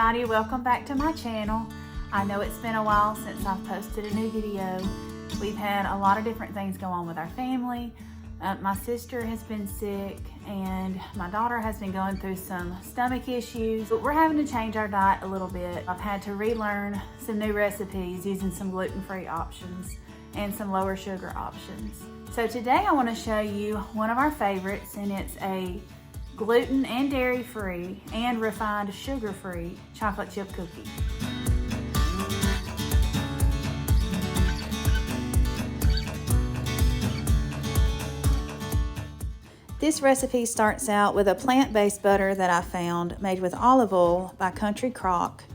everybody, welcome back to my channel. I know it's been a while since I've posted a new video. We've had a lot of different things go on with our family. My sister has been sick and my daughter has been going through some stomach issues, but we're having to change our diet a little bit. I've had to relearn some new recipes using some gluten-free options and some lower sugar options. So today I want to show you one of our favorites, and it's a gluten and dairy-free and refined sugar-free chocolate chip cookie. This recipe starts out with a plant-based butter that I found made with olive oil by Country Crock,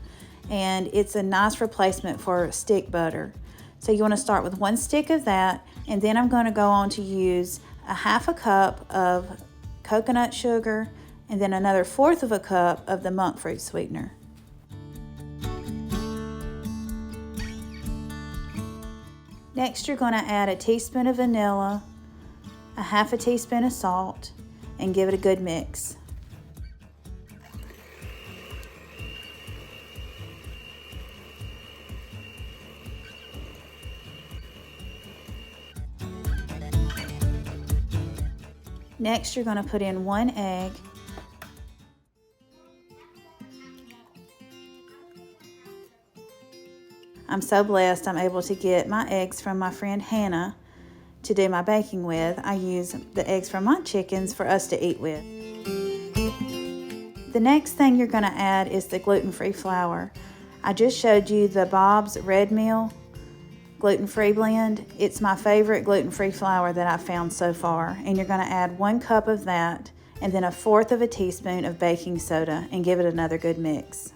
and it's a nice replacement for stick butter. So you want to start with 1 stick of that, and then I'm going to go on to use a 1/2 cup of coconut sugar and then another 1/4 cup of the monk fruit sweetener. Next, you're going to add a teaspoon of vanilla, a 1/2 teaspoon of salt, and give it a good mix. Next, you're going to put in 1 egg. I'm so blessed I'm able to get my eggs from my friend Hannah to do my baking with. I use the eggs from my chickens for us to eat with. The next thing you're going to add is the gluten-free flour. I just showed you the Bob's Red Mill gluten-free blend. It's my favorite gluten-free flour that I've found so far, and you're going to add 1 cup of that and then 1/4 teaspoon of baking soda and give it another good mix.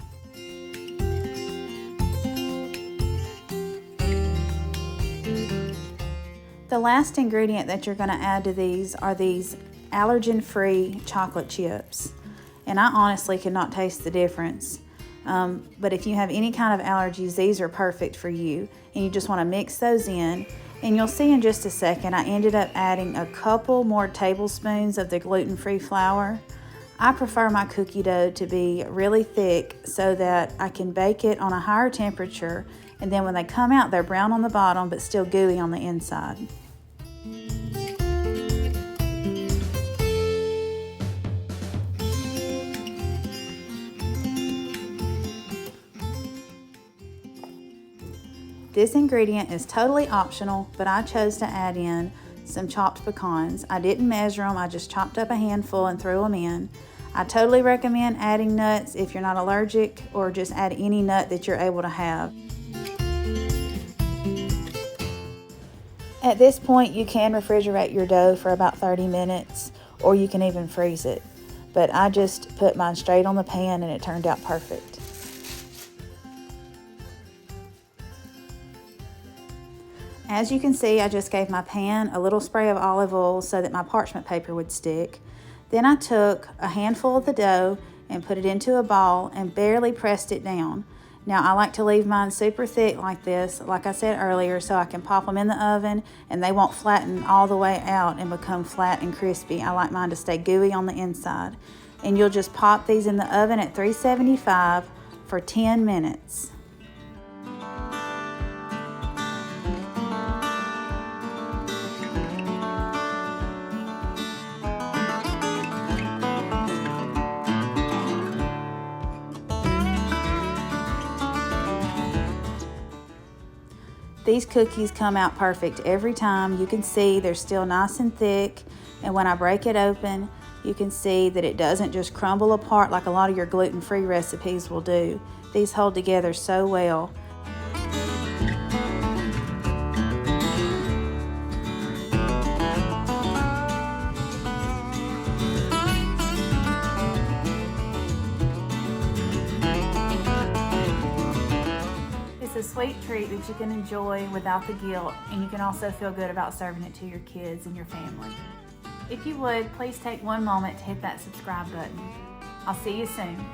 The last ingredient that you're going to add to these are these allergen-free chocolate chips, and I honestly cannot taste the difference. But if you have any kind of allergies, these are perfect for you. And you just want to mix those in. And you'll see in just a second, I ended up adding a couple more tablespoons of the gluten-free flour. I prefer my cookie dough to be really thick so that I can bake it on a higher temperature. And then when they come out, they're brown on the bottom, but still gooey on the inside. This ingredient is totally optional, but I chose to add in some chopped pecans. I didn't measure them, I just chopped up a handful and threw them in. I totally recommend adding nuts if you're not allergic, or just add any nut that you're able to have. At this point, you can refrigerate your dough for about 30 minutes, or you can even freeze it. But I just put mine straight on the pan and it turned out perfect. As you can see, I just gave my pan a little spray of olive oil so that my parchment paper would stick. Then I took a handful of the dough and put it into a ball and barely pressed it down. Now I like to leave mine super thick like this, like I said earlier, so I can pop them in the oven and they won't flatten all the way out and become flat and crispy. I like mine to stay gooey on the inside. And you'll just pop these in the oven at 375 for 10 minutes. These cookies come out perfect every time. You can see they're still nice and thick, and when I break it open, you can see that it doesn't just crumble apart like a lot of your gluten-free recipes will do. These hold together so well. It's a sweet treat that you can enjoy without the guilt, and you can also feel good about serving it to your kids and your family. If you would, please take 1 moment to hit that subscribe button. I'll see you soon.